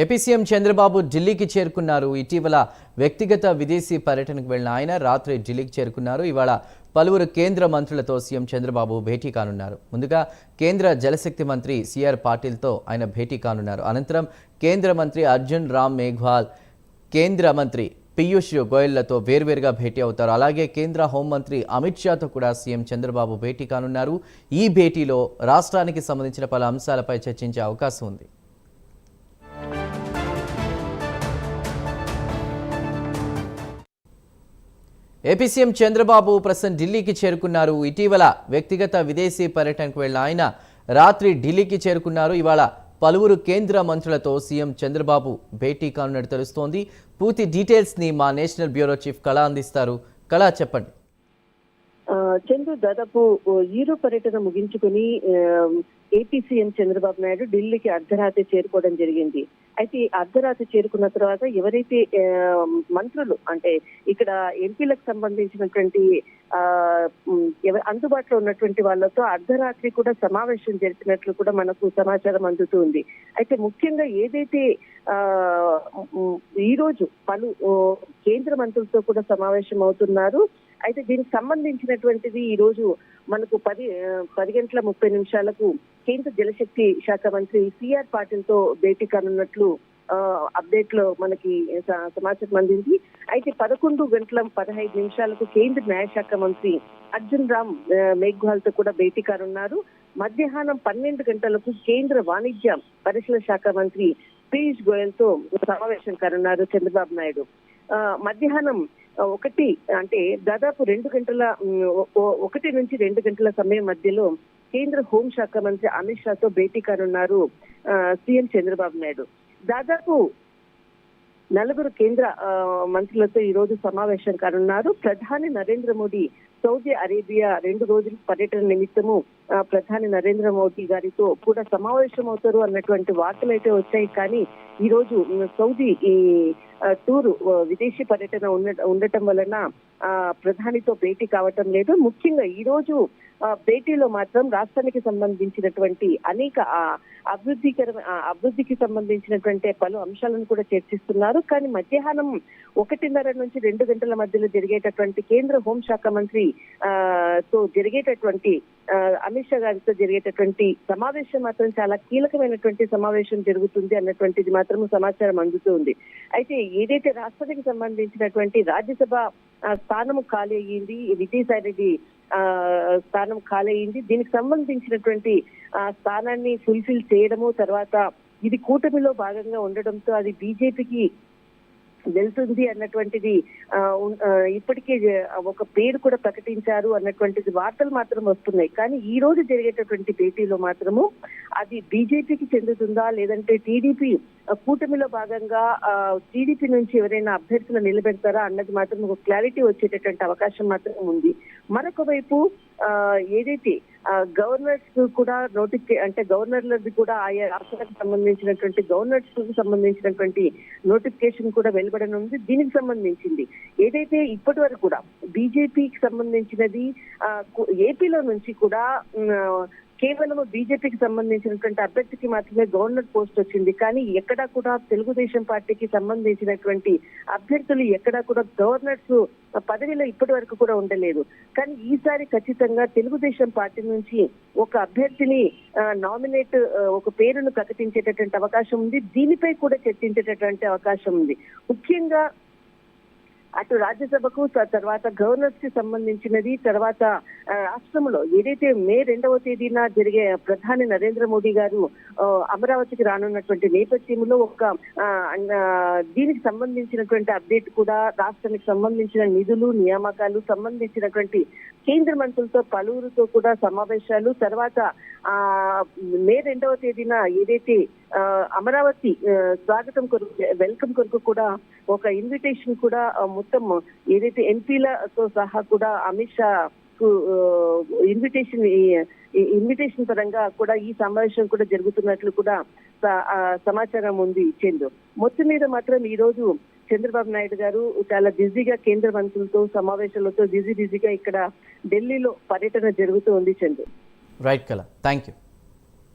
AP CM Chandrababu ఢిల్లీకి చేరుకున్నారు. ఇటీవల వ్యక్తిగత విదేశీ పర్యటనకు వెళ్లిన ఆయన రాత్రి ఢిల్లీకి చేరుకున్నారు. ఇవాళ పలువురు కేంద్ర మంత్రులతో సీఎం చంద్రబాబు భేటీ కానున్నారు. ముందుగా కేంద్ర జలశక్తి మంత్రి సిఆర్ పాటిల్తో ఆయన భేటీ కానున్నారు. అనంతరం కేంద్ర మంత్రి అర్జున్ రామ్ మేఘ్వాల్, కేంద్ర మంత్రి పీయూష్ గోయల్లతో వేర్వేరుగా భేటీ అవుతారు. అలాగే కేంద్ర హోంమంత్రి అమిత్ షాతో కూడా సీఎం చంద్రబాబు భేటీ కానున్నారు. ఈ భేటీలో రాష్ట్రానికి సంబంధించిన పలు అంశాలపై చర్చించే అవకాశం ఉంది. ఏపీ సీఎం చంద్రబాబు ప్రస్తుతం ఢిల్లీకి చేరుకున్నారు. ఇటీవల వ్యక్తిగత విదేశీ పర్యటనకు వెళ్లిన ఆయన రాత్రి ఢిల్లీకి చేరుకున్నారు. ఇవాళ పలువురు కేంద్ర మంత్రులతో సీఎం చంద్రబాబు భేటీ కానున్నట్టు తెలుస్తోంది. పూర్తి డీటెయిల్స్ ని మా నేషనల్ బ్యూరో చీఫ్ కళ అందిస్తారు. కళ, చెప్పండి. చంద్రు, దాదాపు యూరోప్ పర్యటన ముగించుకుని ఏపీ సీఎం చంద్రబాబు నాయుడు ఢిల్లీకి అర్ధరాత్రి చేరుకోవడం జరిగింది. అయితే అర్ధరాత్రి చేరుకున్న తర్వాత ఎవరైతే మంత్రులు అంటే ఇక్కడ ఎంపీలకు సంబంధించినటువంటి అందుబాటులో ఉన్నటువంటి వాళ్ళతో అర్ధరాత్రి కూడా సమావేశం జరిపినట్లు కూడా మనకు సమాచారం అందుతుంది. అయితే ముఖ్యంగా ఏదైతే ఈ రోజు పలు కేంద్ర మంత్రులతో కూడా సమావేశం అవుతున్నారు. అయితే దీనికి సంబంధించినటువంటిది ఈ రోజు మనకు 10:30 కేంద్ర జలశక్తి శాఖ మంత్రి సిఆర్ పాటిల్ తో భేటీ కానున్నట్లు అప్డేట్ లో మనకి సమాచారం అందింది. అయితే 11:15 కేంద్ర న్యాయశాఖ మంత్రి అర్జున్ రామ్ మేఘ్వాల్ తో కూడా భేటీ కానున్నారు. మధ్యాహ్నం 12 గంటలకు కేంద్ర వాణిజ్య పరిశ్రమల శాఖ మంత్రి పీయూష్ గోయల్ తో సమావేశం కానున్నారు చంద్రబాబు నాయుడు. మధ్యాహ్నం 1 అంటే దాదాపు 1 నుంచి 2 గంటల సమయం మధ్యలో కేంద్ర హోంశాఖ మంత్రి అమిత్ షాతో భేటీ కానున్నారు సీఎం చంద్రబాబు నాయుడు. దాదాపు 4 కేంద్ర మంత్రులతో ఈ రోజు సమావేశం కానున్నారు. ప్రధాని నరేంద్ర మోడీ సౌదీ అరేబియా 2 రోజుల పర్యటన నిమిత్తము ప్రధాని నరేంద్ర మోడీ గారితో కూడా సమావేశం అవుతారు అన్నటువంటి వార్తలు అయితే వచ్చాయి. కానీ ఈ రోజు సౌదీ టూర్ విదేశీ పర్యటన ఉండటం వలన ప్రధానితో భేటీ కావటం లేదు. ముఖ్యంగా ఈ రోజు భేటీలో మాత్రం రాష్ట్రానికి సంబంధించినటువంటి అనేక అభివృద్ధికి సంబంధించినటువంటి పలు అంశాలను కూడా చర్చిస్తున్నారు. కానీ మధ్యాహ్నం 1:30 నుంచి 2 గంటల మధ్యలో జరిగేటటువంటి కేంద్ర హోంశాఖ మంత్రి తో జరిగేటటువంటి అమిత్ షా గారితో జరిగేటటువంటి సమావేశం మాత్రం చాలా కీలకమైనటువంటి సమావేశం జరుగుతుంది అన్నటువంటిది మాత్రం సమాచారం అందుతుంది. అయితే ఏదైతే రాష్ట్రానికి సంబంధించినటువంటి రాజ్యసభ స్థానం ఖాళీ అయ్యింది, విజయసాయి రెడ్డి స్థానం ఖాళీ అయింది. దీనికి సంబంధించినటువంటి స్థానాన్ని ఫుల్ఫిల్ చేయడము, తర్వాత ఇది కూటమిలో భాగంగా ఉండడంతో అది బీజేపీకి వెళ్తుంది అన్నటువంటిది ఇప్పటికే ఒక పేరు కూడా ప్రకటించారు అన్నటువంటిది వార్తలు మాత్రం వస్తున్నాయి. కానీ ఈ రోజు జరిగేటటువంటి భేటీలో మాత్రము అది బీజేపీకి చెందుతుందా లేదంటే టీడీపీ కూటమిలో భాగంగా టీడీపీ నుంచి ఎవరైనా అభ్యర్థులు నిలబెడతారా అన్నది మాత్రం ఒక క్లారిటీ వచ్చేటటువంటి అవకాశం మాత్రం ఉంది. మరొక వైపు ఏదైతే గవర్నర్స్ కూడా అంటే గవర్నర్లది కూడా ఆయా రాష్ట్రాలకు సంబంధించినటువంటి గవర్నర్స్ సంబంధించినటువంటి నోటిఫికేషన్ కూడా వెలువడనుంది. దీనికి సంబంధించింది ఏదైతే ఇప్పటి వరకు కూడా బీజేపీకి సంబంధించినది ఏపీలో నుంచి కూడా కేవలం బీజేపీకి సంబంధించినటువంటి అభ్యర్థికి మాత్రమే గవర్నర్ పోస్ట్ వచ్చింది. కానీ ఎక్కడా కూడా తెలుగుదేశం పార్టీకి సంబంధించినటువంటి అభ్యర్థులు ఎక్కడా కూడా గవర్నర్స్ పదవిలో ఇప్పటి వరకు కూడా ఉండలేదు. కానీ ఈసారి ఖచ్చితంగా తెలుగుదేశం పార్టీ నుంచి ఒక అభ్యర్థిని నామినేట్ ఒక పేరును ప్రకటించేటటువంటి అవకాశం ఉంది. దీనిపై కూడా చర్చించేటటువంటి అవకాశం ఉంది. ముఖ్యంగా అటు రాజ్యసభకు తర్వాత గవర్నర్స్ కి సంబంధించినది, తర్వాత రాష్ట్రంలో ఏదైతే మే 2వ తేదీన జరిగే ప్రధాని నరేంద్ర మోడీ గారు అమరావతికి రానున్నటువంటి నేపథ్యంలో దీనికి సంబంధించినటువంటి అప్డేట్ కూడా రాష్ట్రానికి సంబంధించిన నిధులు, నియామకాలు సంబంధించినటువంటి కేంద్ర మంత్రులతో పలువురితో కూడా సమావేశాలు, తర్వాత మే 2వ తేదీన ఏదైతే అమరావతి స్వాగతం కొరకు వెల్కమ్ కొరకు కూడా ఒక ఇన్విటేషన్ కూడా మొత్తం ఏదైతే ఎంపీలతో సహా కూడా అమిత్ షా కు ఇన్విటేషన్ పరంగా కూడా ఈ సమావేశం కూడా జరుగుతున్నట్లు కూడా సమాచారం ఉంది. చందు, మొత్తం మీద మాత్రం ఈ రోజు చంద్రబాబు నాయుడు గారు చాలా బిజీగా కేంద్ర మంత్రులతో సమావేశాలతో బిజీగా ఇక్కడ ఢిల్లీలో పర్యటన జరుగుతూ ఉంది. చందు. రైట్ కళ, థ్యాంక్ యూ.